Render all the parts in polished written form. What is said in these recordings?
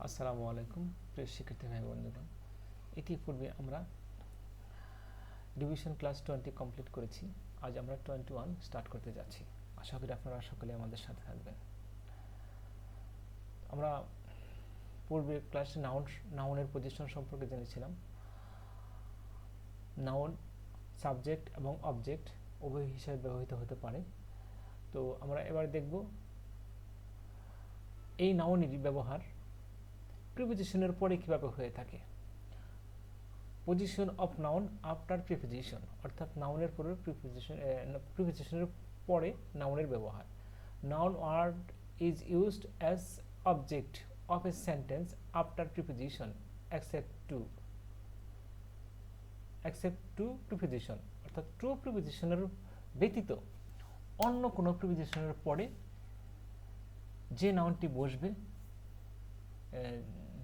আসসালামু আলাইকুম প্রিয় শিক্ষার্থী ভাই বন্ধুগণ, ইতিপূর্বে আমরা ডিভিশন ক্লাস 20 কমপ্লিট করেছি। আজ আমরা 21 স্টার্ট করতে যাচ্ছি। আশা করি আপনারা সকলে আমাদের সাথে থাকবেন। আমরা পূর্বে ক্লাসে নাউনের পজিশন সম্পর্কে জেনেছিলাম। নাউন সাবজেক্ট এবং অবজেক্ট উভয় হিসেবে ব্যবহৃত হতে পারে। তো আমরা এবার দেখব এই নাউনেরই ব্যবহার প্রিপোজিশনের পরে কিভাবে হয়ে থাকে। Position of noun after preposition, অর্থাৎ নাউনের পরে প্রিপোজিশনের পরে নাউনের ব্যবহার। Noun word is used as object of a sentence after preposition except to preposition, অর্থাৎ টু প্রিপোজিশনের ব্যতীত অন্য কোনো প্রিপোজিশনের পরে যে নাউনটি বসবে,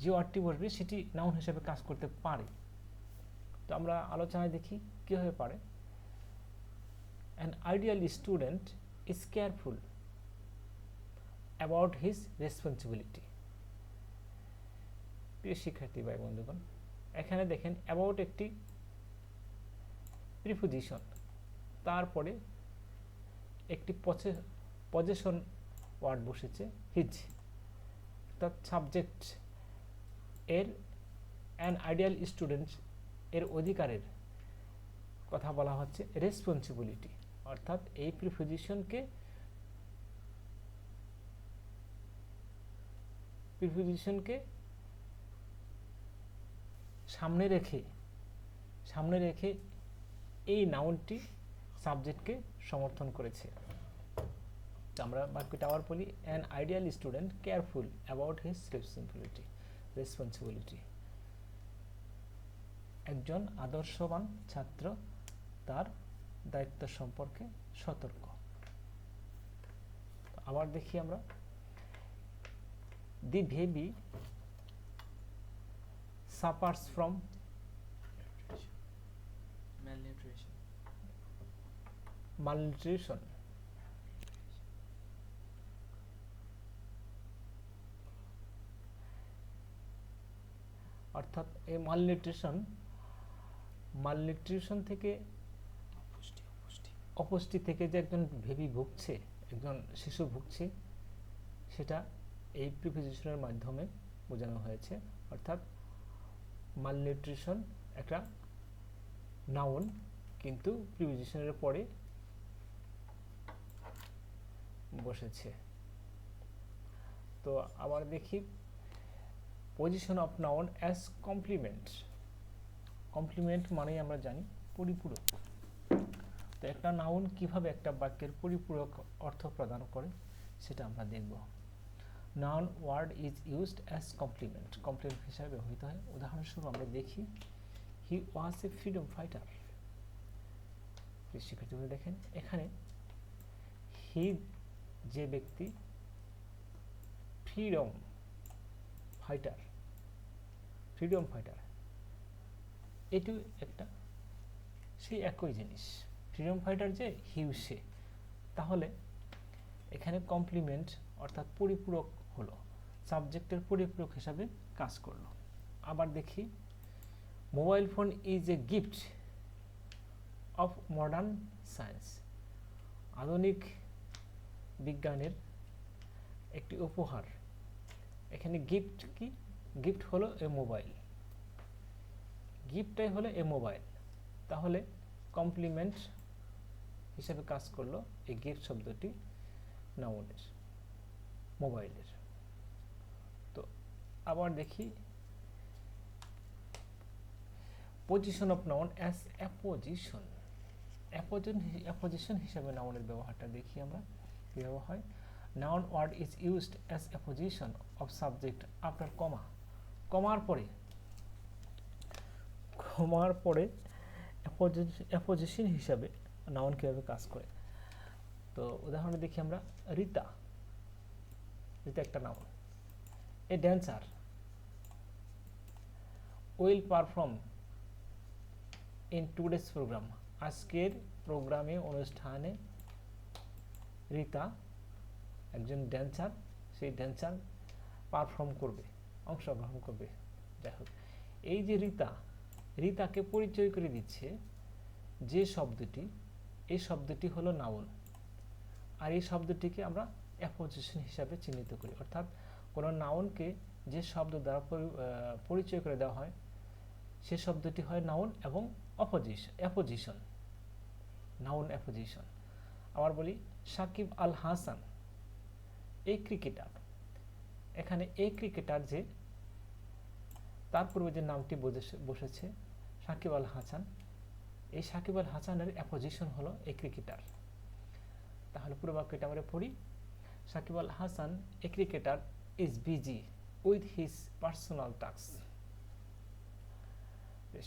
যে ওয়ার্ডটি বসবে সেটি নাউন হিসেবে কাজ করতে পারে। তো আমরা আলোচনায় দেখি কীভাবে পারে। An ideal student is careful about his responsibility. প্রিয় শিক্ষার্থী ভাই বন্ধুগণ, এখানে দেখেন অ্যাবাউট একটি প্রিপোজিশন, তারপরে একটি পজেশন ওয়ার্ড বসেছে হিজ, অর্থাৎ সাবজেক্ট এর অ্যান আইডিয়াল স্টুডেন্ট এর অধিকারের কথা বলা হচ্ছে রেসপন্সিবিলিটি, অর্থাৎ এই প্রিপোজিশনকে সামনে রেখে এই নাউনটি সাবজেক্টকে সমর্থন করেছে। আমরা বাক্যটা আবার বলি, an ideal student careful about his responsibility. একজন আদর্শবান ছাত্র তার দায়িত্ব সম্পর্কে সতর্ক। আবার দেখি আমরা, দি বেবি suffers from malnutrition. অর্থাৎ এই মালনিউট্রিশন থেকে, অপুষ্টি থেকে যে একজন বেবি ভুগছে, একজন শিশু ভুগছে, সেটা এই প্রিপোজিশনের মাধ্যমে বোঝানো হয়েছে। অর্থাৎ মালনিউট্রিশন একটা নাউন, কিন্তু প্রিপোজিশনের পরে বসেছে। তো আবার দেখি, position of noun as complement. Complement মানেই আমরা জানি পরিপূরক। তো একটা নাউন কিভাবে একটা বাক্যের পরিপূরক অর্থ প্রদান করে সেটা আমরা দেখব। Noun word is used as complement হিসাবে ব্যবহৃত হয়। উদাহরণস্বরূপ আমরা দেখি, হি ওয়াজ এ ফ্রিডম ফাইটার। শিক্ষার্থীরা দেখেন, এখানে হি যে ব্যক্তি, ফ্রিডম ফাইটার, এটি একটা সেই একই জিনিস। ফ্রিডম ফাইটার যে, হিউ সে, তাহলে এখানে কমপ্লিমেন্ট অর্থাৎ পরিপূরক হলো, সাবজেক্টের পরিপূরক হিসাবে কাজ করলো। আবার দেখি, mobile phone is a gift of modern science. আধুনিক বিজ্ঞানের একটি উপহার। এখানে গিফট কি? গিফট হলো এ মোবাইল, গিফটটাই হলো এ মোবাইল। তাহলে কমপ্লিমেন্ট হিসেবে কাজ করলো এই গিফট শব্দটি নাউনের, মোবাইলের। তো আবার দেখি, position of noun as apposition হিসেবে নাউনের ব্যবহারটা দেখি আমরা কীভাবে হয়। Noun word is used as apposition of subject after কমার পরে অ্যাপোজিশন হিসাবে নাউন কীভাবে কাজ করে। তো উদাহরণে দেখি আমরা, রিতা একটা noun. A dancer will perform in today's program. আজকের অনুষ্ঠানে রিতা একজন ড্যান্সার, সেই ড্যান্সার পারফর্ম করবে। অংশগ্রহণ করবে। যাই হোক, এই যে রিতাকে পরিচয় করে দিচ্ছে যে শব্দটি, এই শব্দটি হলো নাউন, আর এই শব্দটিকে আমরা অ্যাপোজিশন হিসাবে চিহ্নিত করি। অর্থাৎ কোনো নাউনকে যে শব্দ দ্বারা পরিচয় করে দেওয়া হয় সে শব্দটি হয় নাউন এবং অ্যাপোজিশন, নাউন অ্যাপোজিশন। আবার বলি, সাকিব আল হাসান এই ক্রিকেটার। এখানে এই ক্রিকেটার যে তার পূর্বে যে নামটি বসেছে সাকিব আল হাসান, এই সাকিব আল হাসানের অ্যাপোজিশন হলো এই ক্রিকেটার। তাহলে পুরো বাক্যটা আমরা পড়ি, Shakib Al Hasan a cricketer is busy with his personal task.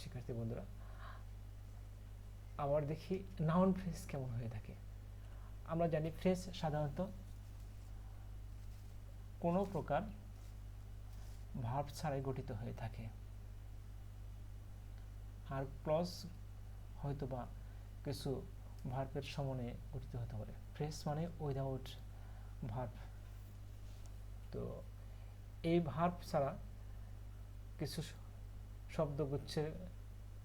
শিক্ষার্থী বন্ধুরা, আবার দেখি নাউন ফ্রেজ কেমন হয়ে থাকে। আমরা জানি ফ্রেজ সাধারণত কোনো প্রকার ভার্ব ছাড়াই গঠিত হয়ে থাকে, আর ক্লজ হয়তোবা কিছু ভার্বের সমন্বয়ে গঠিত হতে পারে। ফ্রেজ মানে উইদাউট ভার্ব। তো এই ভার্ব ছাড়া কিছু শব্দগুচ্ছের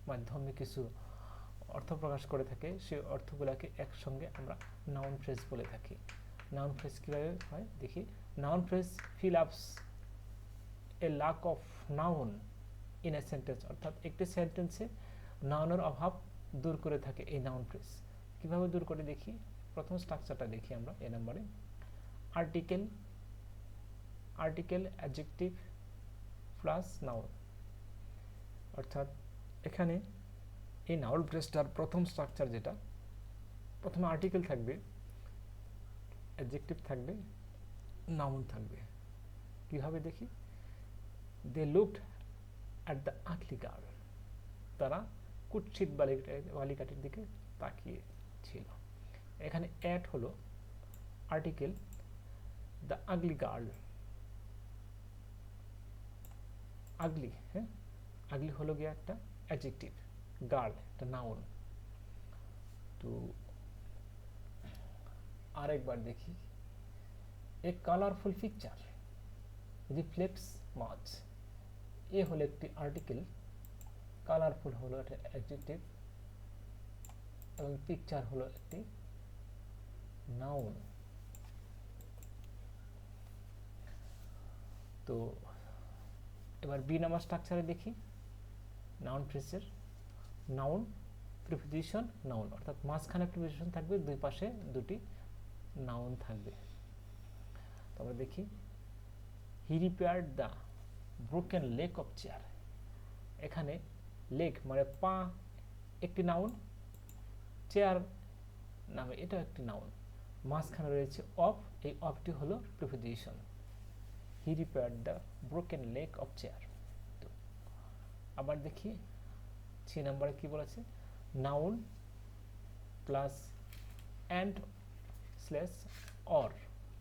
মাধ্যমে কিছু অর্থ প্রকাশ করে থাকে, সেই অর্থগুলোকে একসঙ্গে আমরা নাউন ফ্রেজ বলে থাকি। নাউন ফ্রেজ কীভাবে হয় দেখি। Noun phrase fill ups a lack of noun in a sentence, অর্থাৎ একটি সেন্টেন্সে নাউনের অভাব দূর করে থাকে এই নাউন ফ্রেজ। কীভাবে দূর করে দেখি, প্রথম স্ট্রাকচারটা দেখি আমরা এ নম্বরে। আর্টিকেল অ্যাডজেক্টিভ প্লাস নাউন, অর্থাৎ এখানে এই নাউন ফ্রেজটার প্রথম স্ট্রাকচার যেটা, প্রথমে আর্টিকেল থাকবে, অ্যাডজেক্টিভ থাকবে, নাউন থাকবে। কিভাবে দেখি, they looked at the ugly girl, তারা কুৎসিত বালিকাটির দিকে তাকিয়ে ছিল। এখানে অ্যাট হলো article, the ugly girl, ugly, হ্যাঁ, আগলি হলো গিয়ে একটা অ্যাডজেক্টিভ, গার্ল একটা নাউন। তো আরেকবার দেখি, a colourful picture reflects much, a হলো একটি আর্টিকেল, কালারফুল হলো একটা অ্যাডজেক্টিভ এবং পিকচার হলো একটি নাউন। তো এবার বি নাম্বার স্ট্রাকচারে দেখি নাউন ফ্রেজের। নাউন, প্রিপোজিশন, নাউন, অর্থাৎ মাঝখানে প্রিপোজিশন থাকবে, দুই পাশে দুটি নাউন থাকবে। তো আমরা দেখি, he repaired the broken leg of chair. এখানে লেগ মানে পা একটি নাউন, চেয়ার নামে এটাও একটি নাউন, মাঝখানে রয়েছে অফ, এই অফটি হলো preposition. He repaired the broken leg of chair. তো আবার দেখি 6 নম্বরে কি বলেছে, noun plus and slash or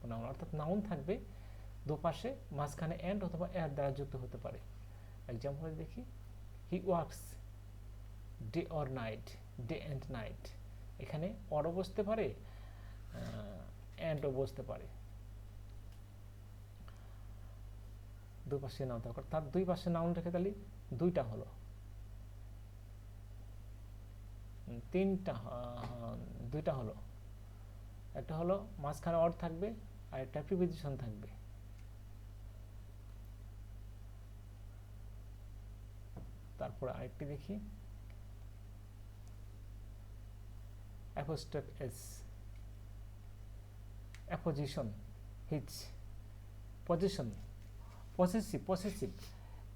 noun, অর্থাৎ নাউন থাকবে দুপাশে, মাঝখানে অ্যান্ড অথবা এর দ্বারা যুক্ত হতে পারে। এক্সাম্পল দেখি, he works day or night, day and night, এখানে অরও বসতে পারে, অ্যান্ডও বসতে পারে, দুপাশে নাউন থাকে, অর্থাৎ দুই পাশে নাউন রেখে তাহলে দুইটা হলো, দুইটা হলো, একটা হলো মাঝখানে অর থাকবে আর একটা প্রিপোজিশন থাকবে। তারপর আরেকটি দেখি, অ্যাপোস্ট্রফ S, apposition, his, position, possessive,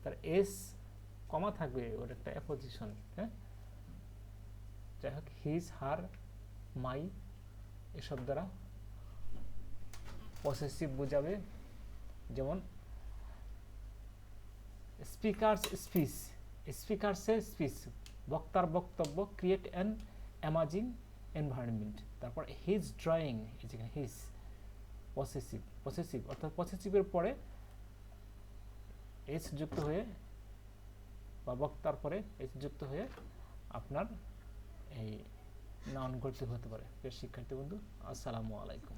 তার এস কমা থাকবে, ওর একটা অ্যাপোজিশন, হ্যাঁ। যাই হোক, হিজ, হার, মাই এসব দ্বারা পসেসিভ বোঝাবে। যেমন স্পিকারস স্পিচ, স্পিকারসের স্পিচ, বক্তার বক্তব্য, ক্রিয়েট অ্যান অ্যামাজিং এনভায়রনমেন্ট। তারপর হিজ ড্রয়িং, যেখানে হিজ পসেসিভ, অর্থাৎ পসেসিভের পরে এস যুক্ত হয়ে বা বক্তার পরে এস যুক্ত হয়ে আপনার এই নাউন গঠিত হতে পারে। শিক্ষার্থী বন্ধু, আসসালামু আলাইকুম।